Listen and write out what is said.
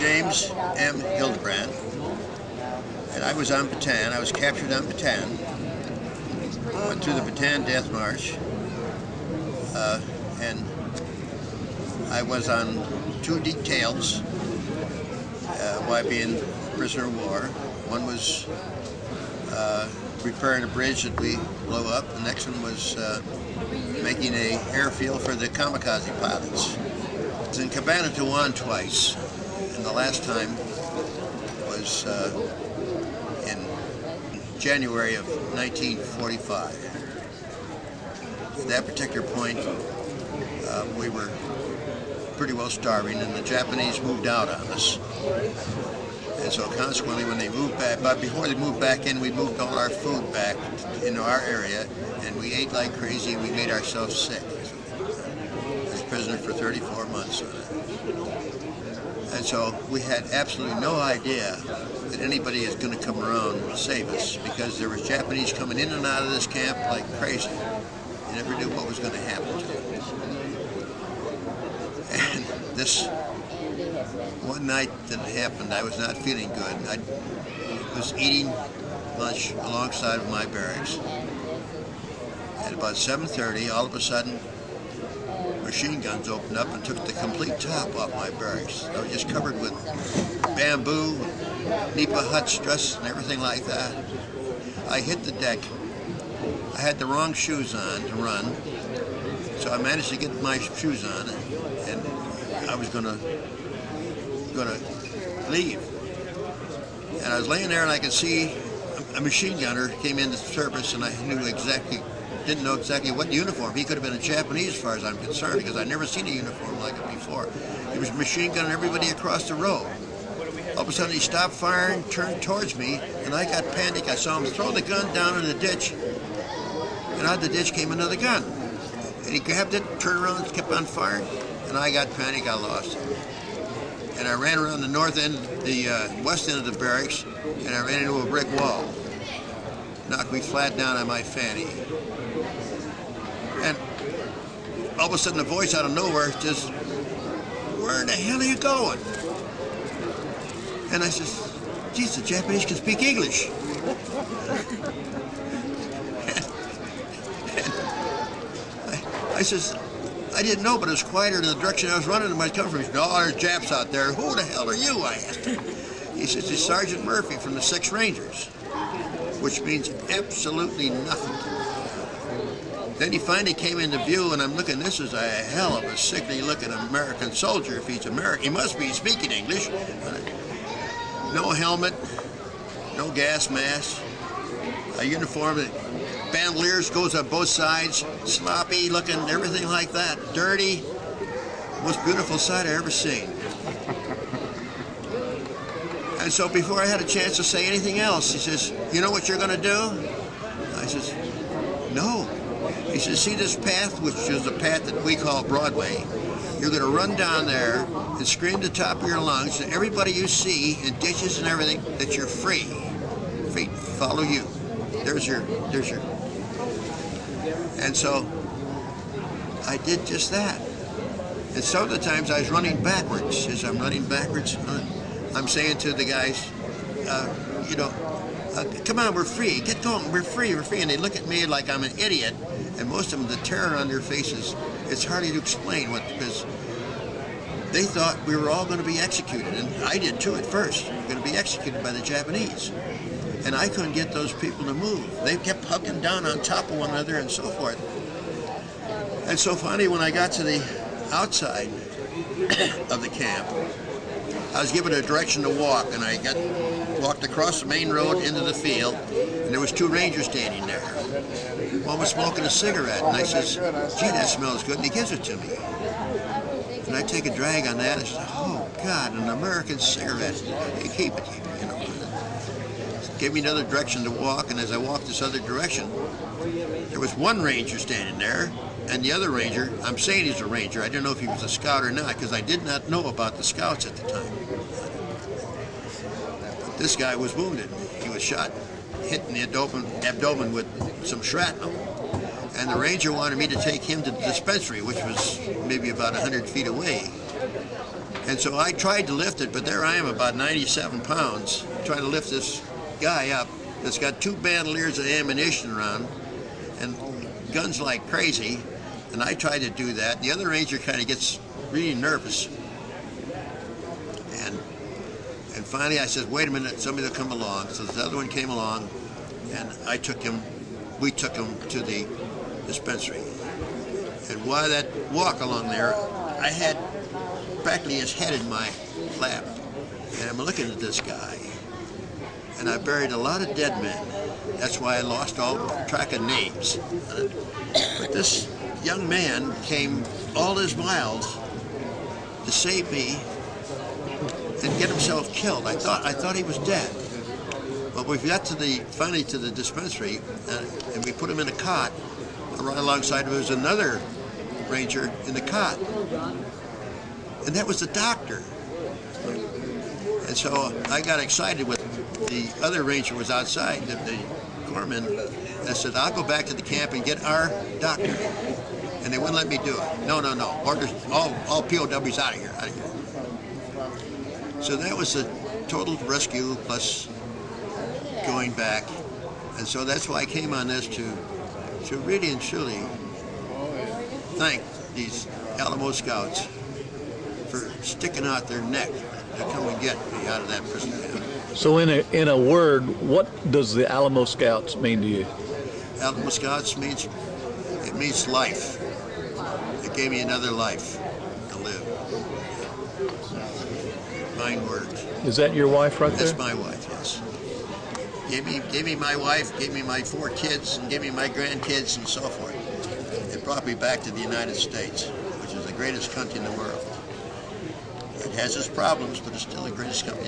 James M. Hildebrand, and I was on Battan. I was captured on Battan. Went through the Battan Death March, and I was on 2 details while being prisoner of war. One was repairing a bridge that we blew up. The next one was making an airfield for the kamikaze pilots. I was in Cabanatuan twice, and the last time was in January of 1945. At that particular point, we were pretty well starving, and the Japanese moved out on us. And so consequently, when they moved back, but before they moved back in, we moved all our food back into our area, and we ate like crazy, and we made ourselves sick. I was a prisoner for 34 months on it. And so we had absolutely no idea that anybody is going to come around and save us, because there was Japanese coming in and out of this camp like crazy. You never knew what was going to happen to them. And this one night that happened, I was not feeling good. I was eating lunch alongside of my barracks. At about 7:30, all of a sudden, machine guns opened up and took the complete top off my barracks. I was just covered with bamboo, nipa hut struts, and everything like that. I hit the deck. I had the wrong shoes on to run, so I managed to get my shoes on, and I was gonna leave. And I was laying there, and I could see a machine gunner came into service, and I didn't know exactly what uniform. He could have been a Japanese, as far as I'm concerned, because I'd never seen a uniform like it before. He was machine gunning everybody across the road. All of a sudden, he stopped firing, turned towards me, and I got panicked. I saw him throw the gun down in the ditch, and out of the ditch came another gun. And he grabbed it, turned around, and kept on firing, and I got panicked. I lost it. And I ran around the north end, the west end of the barracks, and I ran into a brick wall. Knocked me flat down on my fanny. And all of a sudden, a voice out of nowhere says, "Where in the hell are you going?" And I says, "Geez, the Japanese can speak English." I says, "I didn't know, but it was quieter in the direction I was running and I was coming from." He said, "Oh, there's Japs out there." "Who the hell are you?" I asked him. He says, "It's Sergeant Murphy from the 6th Rangers," which means absolutely nothing to me. Then he finally came into view, and I'm looking, this is a hell of a sickly-looking American soldier. If he's American, he must be speaking English. No helmet, no gas mask, a uniform that bandoliers goes on both sides, sloppy looking, everything like that, dirty. Most beautiful sight I've ever seen. And so before I had a chance to say anything else, he says, "You know what you're going to do?" I says, "No." He says, "See this path, which is the path that we call Broadway? You're going to run down there and scream at the top of your lungs to everybody you see in ditches and everything that you're free. Free, follow you. There's your. And so I did just that. And some of the times I was running backwards. As I'm running backwards, I'm saying to the guys, "Come on, we're free. Get going. We're free. We're free." And they look at me like I'm an idiot. And most of them, the terror on their faces, it's hardly to explain because they thought we were all going to be executed. And I did too at first. We were going to be executed by the Japanese. And I couldn't get those people to move. They kept hugging down on top of one another and so forth. And so finally, when I got to the outside of the camp, I was given a direction to walk, and I walked across the main road into the field, and there was 2 Rangers standing there. One was smoking a cigarette, and I says, "Gee, that smells good," and he gives it to me. And I take a drag on that, and I said, "Oh, God, an American cigarette. Hey, keep it, you know." Gave me another direction to walk, and as I walked this other direction, there was 1 Ranger standing there, and the other Ranger, I'm saying he's a Ranger, I didn't know if he was a Scout or not, because I did not know about the Scouts at the time. But this guy was wounded. He was shot, hit in the abdomen with some shrapnel. And the Ranger wanted me to take him to the dispensary, which was maybe about 100 feet away. And so I tried to lift it, but there I am, about 97 pounds, trying to lift this guy up that's got 2 bandoliers of ammunition around and guns like crazy. And I tried to do that. The other ranger kind of gets really nervous. And finally I said, wait a minute, somebody will come along. So the other one came along, and we took him to the dispensary. And while that walk along there, I had practically his head in my lap. And I'm looking at this guy. And I buried a lot of dead men. That's why I lost all track of names. But this young man came all his miles to save me and get himself killed. I thought he was dead. But we got finally to the dispensary, and we put him in a cot. Right alongside him was another ranger in the cot, and that was the doctor. And so I got excited with the other ranger was outside, the corpsman. I said, I'll go back to the camp and get our doctor. And they wouldn't let me do it. No. Orders, all POWs out of here. So that was a total rescue plus going back. And so that's why I came on this to really and truly thank these Alamo Scouts for sticking out their neck to come and get me out of that prison camp. So in a word, what does the Alamo Scouts mean to you? Alamo Scouts means life. It gave me another life to live. Fine words. Is that your wife right there? That's my wife, yes. Gave me my wife, gave me my 4 kids, and gave me my grandkids and so forth. It brought me back to the United States, which is the greatest country in the world. It has its problems, but it's still the greatest country